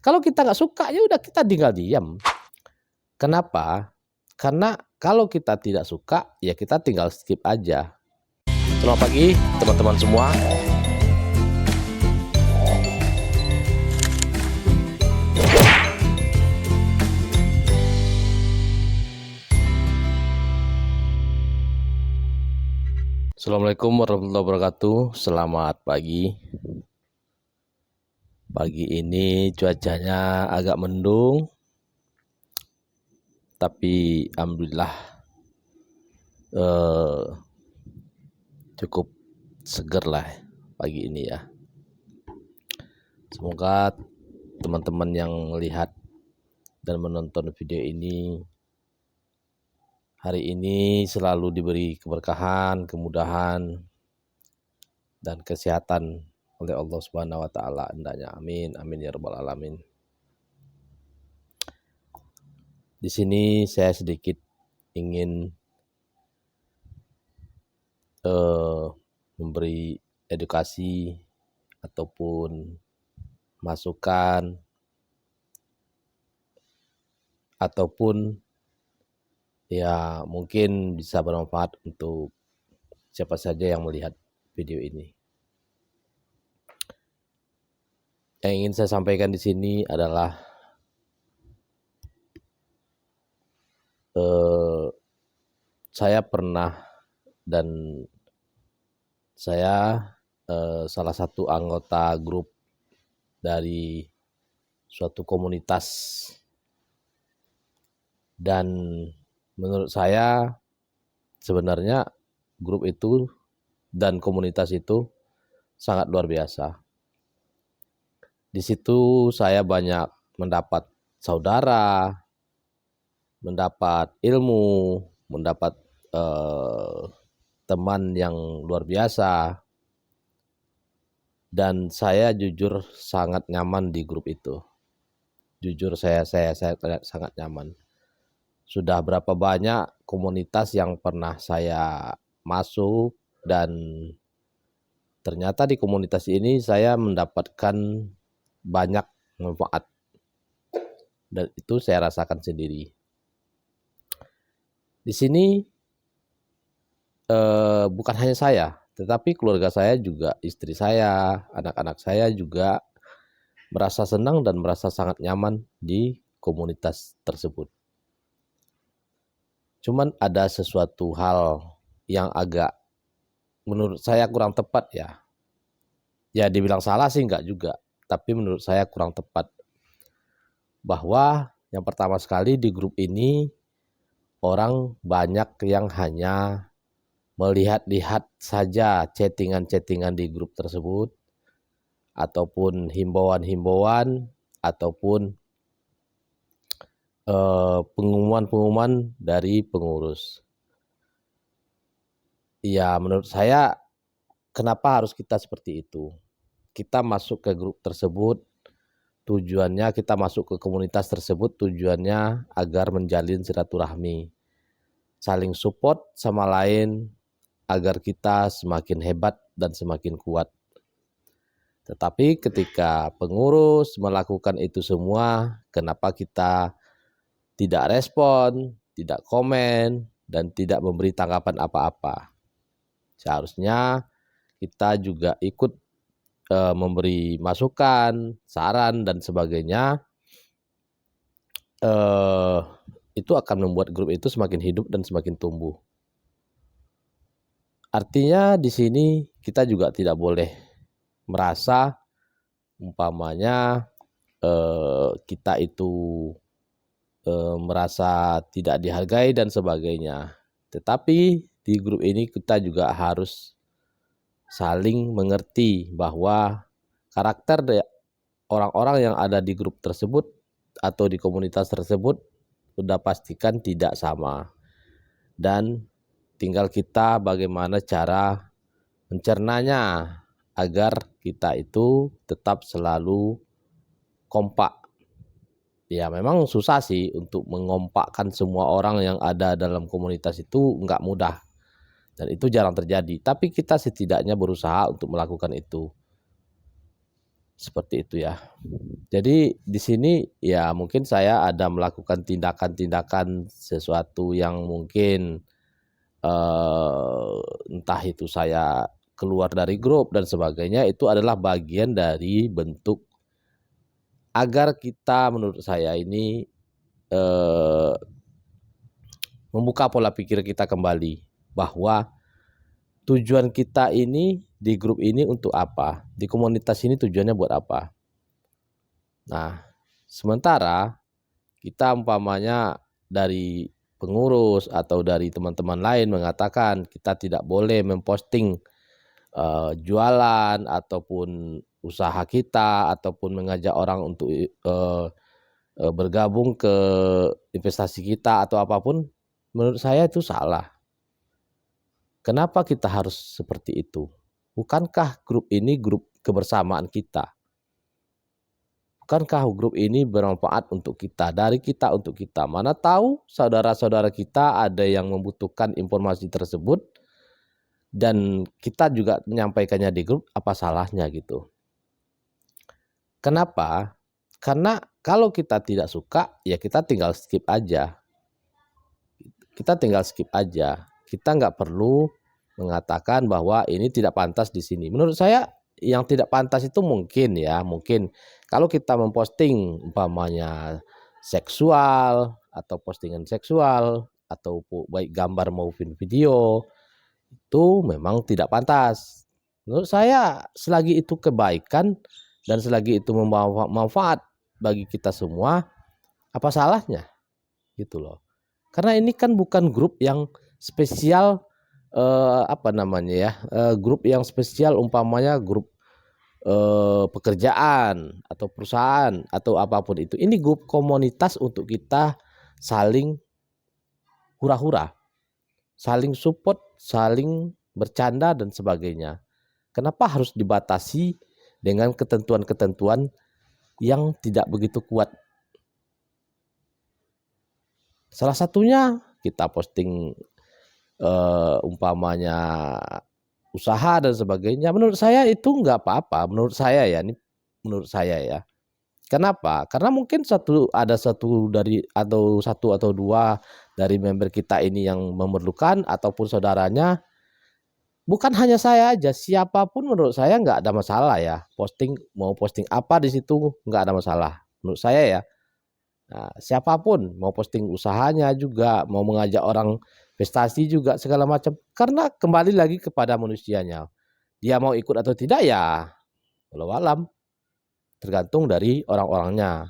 Kalau kita nggak suka, ya udah kita tinggal diam. Kenapa? Karena kalau kita tidak suka, ya kita tinggal skip aja. Selamat pagi teman-teman semua. Assalamualaikum warahmatullahi wabarakatuh. Selamat pagi. Pagi ini cuacanya agak mendung, tapi alhamdulillah cukup seger lah pagi ini ya. Semoga teman-teman yang melihat dan menonton video ini hari ini selalu diberi keberkahan, kemudahan, dan kesehatan oleh Allah Subhanahu wa taala hendaknya. Amin amin ya rabbal alamin. Di sini saya sedikit ingin memberi edukasi ataupun masukan ataupun ya mungkin bisa bermanfaat untuk siapa saja yang melihat video ini. Yang ingin saya sampaikan di sini adalah saya pernah dan saya salah satu anggota grup dari suatu komunitas, dan menurut saya sebenarnya grup itu dan komunitas itu sangat luar biasa. Di situ saya banyak mendapat saudara, mendapat ilmu, mendapat teman yang luar biasa, dan saya jujur sangat nyaman di grup itu. Jujur saya sangat nyaman. Sudah berapa banyak komunitas yang pernah saya masuk, dan ternyata di komunitas ini saya mendapatkan banyak manfaat, dan itu saya rasakan sendiri. Di sini bukan hanya saya, tetapi keluarga saya juga, istri saya, anak-anak saya juga merasa senang dan merasa sangat nyaman di komunitas tersebut. Cuman ada sesuatu hal yang agak menurut saya kurang tepat ya. Ya dibilang salah sih enggak juga, tapi menurut saya kurang tepat. Bahwa yang pertama sekali di grup ini orang banyak yang hanya melihat-lihat saja chattingan-chattingan di grup tersebut, ataupun himbauan-himbauan, ataupun pengumuman-pengumuman dari pengurus. Ya menurut saya kenapa harus kita seperti itu? Kita masuk ke grup tersebut tujuannya, kita masuk ke komunitas tersebut tujuannya agar menjalin silaturahmi, saling support sama lain agar kita semakin hebat dan semakin kuat. Tetapi ketika pengurus melakukan itu semua, kenapa kita tidak respon, tidak komen, dan tidak memberi tanggapan apa-apa? Seharusnya kita juga ikut memberi masukan, saran, dan sebagainya. Itu akan membuat grup itu semakin hidup dan semakin tumbuh. Artinya di sini kita juga tidak boleh merasa umpamanya kita itu merasa tidak dihargai dan sebagainya. Tetapi di grup ini kita juga harus saling mengerti bahwa karakter orang-orang yang ada di grup tersebut atau di komunitas tersebut sudah pastikan tidak sama, dan tinggal kita bagaimana cara mencernanya agar kita itu tetap selalu kompak. Ya memang susah sih untuk mengompakkan semua orang yang ada dalam komunitas itu, nggak mudah. Dan itu jarang terjadi, tapi kita setidaknya berusaha untuk melakukan itu. Seperti itu ya. Jadi di sini ya mungkin saya ada melakukan tindakan-tindakan sesuatu yang mungkin entah itu saya keluar dari grup dan sebagainya, itu adalah bagian dari bentuk agar kita menurut saya ini membuka pola pikir kita kembali bahwa tujuan kita ini di grup ini untuk apa, di komunitas ini tujuannya buat apa. Nah, sementara kita umpamanya dari pengurus atau dari teman-teman lain mengatakan kita tidak boleh memposting jualan ataupun usaha kita ataupun mengajak orang untuk bergabung ke investasi kita atau apapun, menurut saya itu salah. Kenapa kita harus seperti itu? Bukankah grup ini grup kebersamaan kita? Bukankah grup ini bermanfaat untuk kita, dari kita untuk kita? Mana tahu saudara-saudara kita ada yang membutuhkan informasi tersebut dan kita juga menyampaikannya di grup, apa salahnya gitu. Kenapa? Karena kalau kita tidak suka, ya kita tinggal skip aja. Kita tinggal skip aja. Kita nggak perlu mengatakan bahwa ini tidak pantas di sini. Menurut saya yang tidak pantas itu mungkin kalau kita memposting umpamanya seksual atau postingan seksual atau baik gambar maupun video, itu memang tidak pantas. Menurut saya selagi itu kebaikan dan selagi itu membawa manfaat bagi kita semua, apa salahnya gitu loh. Karena ini kan bukan grup yang spesial, grup yang spesial umpamanya grup pekerjaan atau perusahaan atau apapun itu. Ini grup komunitas untuk kita saling hura-hura, saling support, saling bercanda dan sebagainya. Kenapa harus dibatasi dengan ketentuan-ketentuan yang tidak begitu kuat? Salah satunya kita posting umpamanya usaha dan sebagainya. Menurut saya itu nggak apa-apa. Menurut saya ya, menurut saya ya. Kenapa? Karena mungkin satu atau dua dari member kita ini yang memerlukan ataupun saudaranya. Bukan hanya saya aja, siapapun menurut saya nggak ada masalah ya. Mau posting apa di situ nggak ada masalah. Menurut saya ya. Nah, siapapun mau posting usahanya juga, mau mengajak orang investasi juga segala macam. Karena kembali lagi kepada manusianya. Dia mau ikut atau tidak ya walau alam. Tergantung dari orang-orangnya.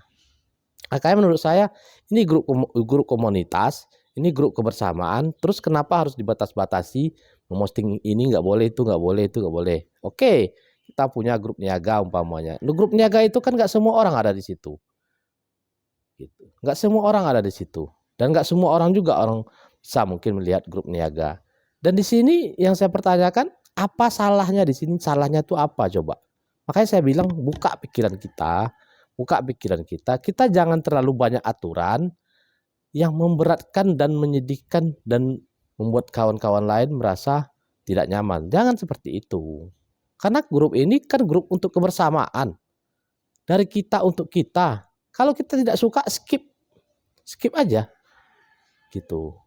Makanya menurut saya ini grup komunitas, ini grup kebersamaan. Terus kenapa harus dibatas-batasi? Memposting ini nggak boleh, itu nggak boleh, itu nggak boleh. Oke, kita punya grup niaga umpamanya. Grup niaga itu kan nggak semua orang ada di situ. Gitu. Nggak semua orang ada di situ. Dan nggak semua orang juga bisa mungkin melihat grup niaga. Dan di sini yang saya pertanyakan, apa salahnya di sini? Salahnya itu apa coba? Makanya saya bilang buka pikiran kita. Kita jangan terlalu banyak aturan yang memberatkan dan menyedihkan dan membuat kawan-kawan lain merasa tidak nyaman. Jangan seperti itu. Karena grup ini kan grup untuk kebersamaan. Dari kita untuk kita. Kalau kita tidak suka, skip aja. Gitu.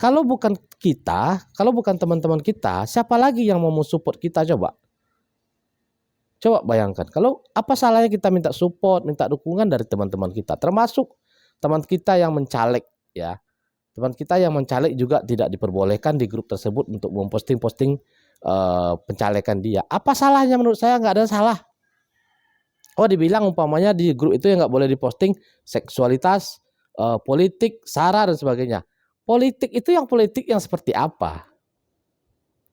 Kalau bukan kita, kalau bukan teman-teman kita, siapa lagi yang mau support kita coba? Coba bayangkan, kalau apa salahnya kita minta support, minta dukungan dari teman-teman kita, termasuk teman kita yang mencaleg ya. Teman kita yang mencaleg juga tidak diperbolehkan di grup tersebut untuk memposting-posting pencalekan dia. Apa salahnya? Menurut saya nggak ada salah. Oh, dibilang umpamanya di grup itu yang nggak boleh diposting seksualitas, politik, sara dan sebagainya. Politik itu yang seperti apa?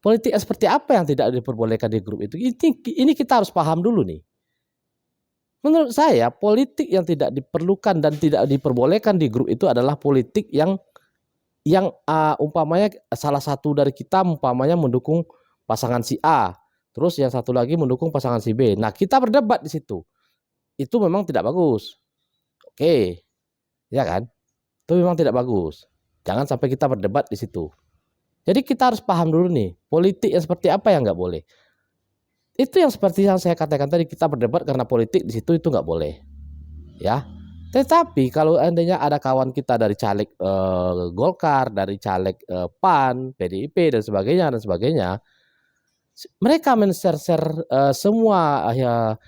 Politik seperti apa yang tidak diperbolehkan di grup itu? Ini kita harus paham dulu nih. Menurut saya politik yang tidak diperlukan dan tidak diperbolehkan di grup itu adalah politik yang umpamanya salah satu dari kita umpamanya mendukung pasangan si A, terus yang satu lagi mendukung pasangan si B. Nah, kita berdebat di situ. Itu memang tidak bagus. Oke. Ya kan? Itu memang tidak bagus. Jangan sampai kita berdebat di situ. Jadi kita harus paham dulu nih, politik yang seperti apa yang nggak boleh. Itu yang seperti yang saya katakan tadi, kita berdebat karena politik di situ itu nggak boleh, ya. Tetapi kalau andainya ada kawan kita dari caleg Golkar, dari caleg PAN, PDIP dan sebagainya, mereka men-share semua ya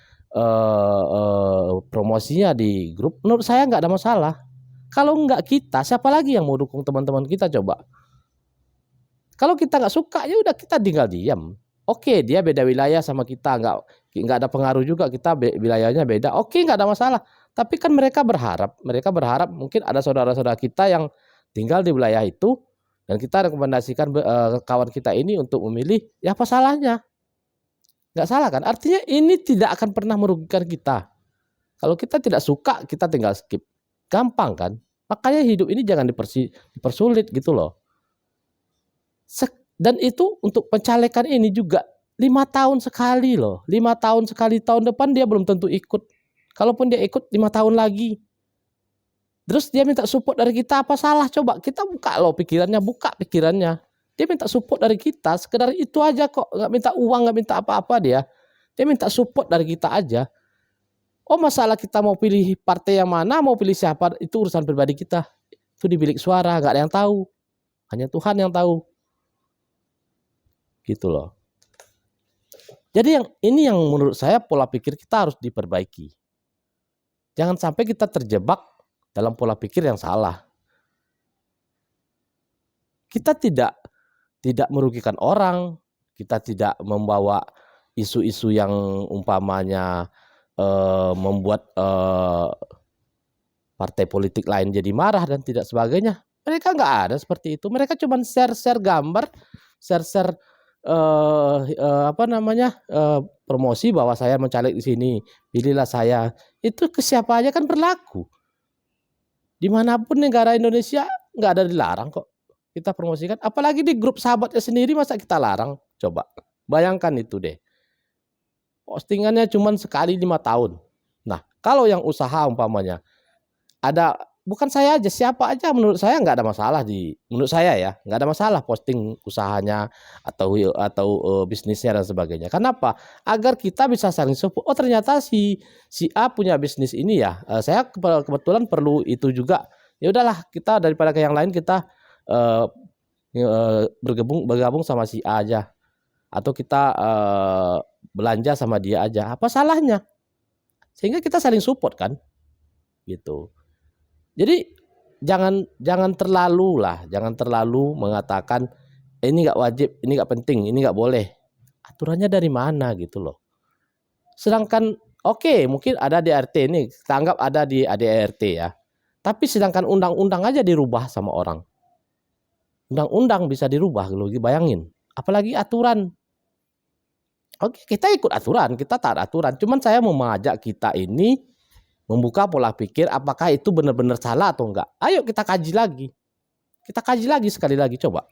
promosinya di grup, menurut saya nggak ada masalah. Kalau nggak kita, siapa lagi yang mau dukung teman-teman kita coba? Kalau kita nggak suka, ya udah kita tinggal diam. Oke, dia beda wilayah sama kita, nggak ada pengaruh juga, kita wilayahnya beda. Oke, nggak ada masalah. Tapi kan mereka berharap mungkin ada saudara-saudara kita yang tinggal di wilayah itu dan kita rekomendasikan kawan kita ini untuk memilih, ya apa salahnya? Nggak salah kan? Artinya ini tidak akan pernah merugikan kita. Kalau kita tidak suka, kita tinggal skip. Gampang kan? Makanya hidup ini jangan dipersulit gitu loh. Dan itu untuk pencalekan ini juga 5 tahun sekali loh. 5 tahun sekali, tahun depan dia belum tentu ikut. Kalaupun dia ikut 5 tahun lagi. Terus dia minta support dari kita, apa salah coba? Kita buka loh pikirannya, buka pikirannya. Dia minta support dari kita, sekedar itu aja kok. Nggak minta uang, nggak minta apa-apa dia. Dia minta support dari kita aja. Oh, masalah kita mau pilih partai yang mana, mau pilih siapa, itu urusan pribadi kita. Itu di bilik suara, nggak ada yang tahu. Hanya Tuhan yang tahu. Gitu loh. Jadi ini yang menurut saya pola pikir kita harus diperbaiki. Jangan sampai kita terjebak dalam pola pikir yang salah. Kita tidak merugikan orang, kita tidak membawa isu-isu yang umpamanya membuat partai politik lain jadi marah dan tidak sebagainya. Mereka nggak ada seperti itu. Mereka cuma share gambar, share promosi bahwa saya mencaleg di sini, pilihlah saya. Itu ke siapa aja kan berlaku. Dimanapun negara Indonesia nggak ada dilarang kok kita promosikan. Apalagi di grup sahabatnya sendiri, masa kita larang? Coba bayangkan itu deh. Postingannya cuma sekali 5 tahun. Nah, kalau yang usaha umpamanya ada, bukan saya aja, siapa aja, menurut saya nggak ada masalah menurut saya ya, nggak ada masalah posting usahanya atau bisnisnya dan sebagainya. Kenapa? Agar kita bisa saling support. Oh, ternyata si A punya bisnis ini ya. Saya kebetulan perlu itu juga. Ya udahlah, kita daripada ke yang lain kita bergabung sama si A aja. Atau kita belanja sama dia aja. Apa salahnya? Sehingga kita saling support kan? Gitu. Jadi jangan terlalu mengatakan ini nggak wajib, ini nggak penting, ini nggak boleh. Aturannya dari mana gitu loh. Sedangkan oke, mungkin ada di RT ini, kita anggap ada di ADART ya. Tapi sedangkan undang-undang aja dirubah sama orang. Undang-undang bisa dirubah, lo bayangin. Apalagi aturan. Oke, kita ikut aturan, kita taat aturan. Cuman saya mau mengajak kita ini membuka pola pikir, apakah itu benar-benar salah atau enggak. Ayo kita kaji lagi. Kita kaji lagi sekali lagi, coba.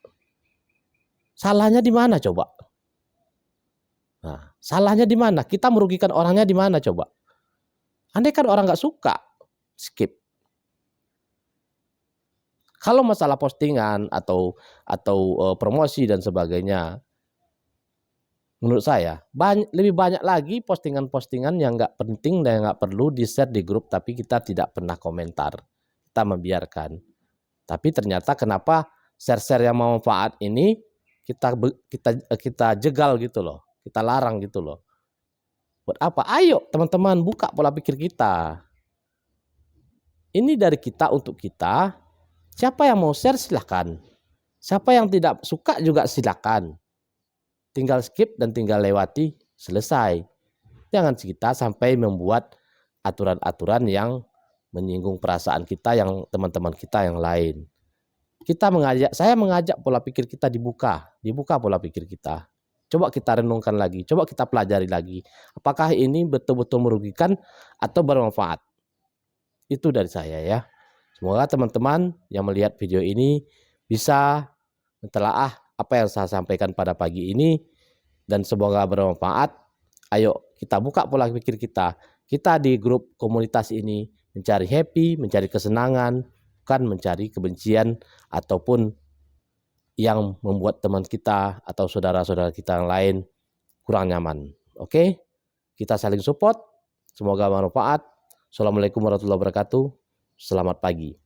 Salahnya di mana coba? Nah, salahnya di mana? Kita merugikan orangnya di mana coba? Andai kan orang nggak suka, skip. Kalau masalah postingan atau promosi dan sebagainya, menurut saya lebih banyak lagi postingan-postingan yang nggak penting dan yang nggak perlu di-share di grup, tapi kita tidak pernah komentar, kita membiarkan. Tapi ternyata kenapa share-share yang bermanfaat ini kita jegal gitu loh, kita larang gitu loh. Buat apa? Ayo teman-teman, buka pola pikir kita. Ini dari kita untuk kita. Siapa yang mau share silahkan. Siapa yang tidak suka juga silakan. Tinggal skip dan tinggal lewati, selesai. Jangan kita sampai membuat aturan-aturan yang menyinggung perasaan kita, yang teman-teman kita yang lain. Saya mengajak pola pikir kita dibuka pola pikir kita. Coba kita renungkan lagi, coba kita pelajari lagi. Apakah ini betul-betul merugikan atau bermanfaat? Itu dari saya ya. Semoga teman-teman yang melihat video ini bisa mentelaah apa yang saya sampaikan pada pagi ini dan semoga bermanfaat. Ayo kita buka pola pikir kita. Kita di grup komunitas ini mencari happy, mencari kesenangan, bukan mencari kebencian ataupun yang membuat teman kita atau saudara-saudara kita yang lain kurang nyaman. Oke, kita saling support. Semoga bermanfaat. Assalamualaikum warahmatullahi wabarakatuh. Selamat pagi.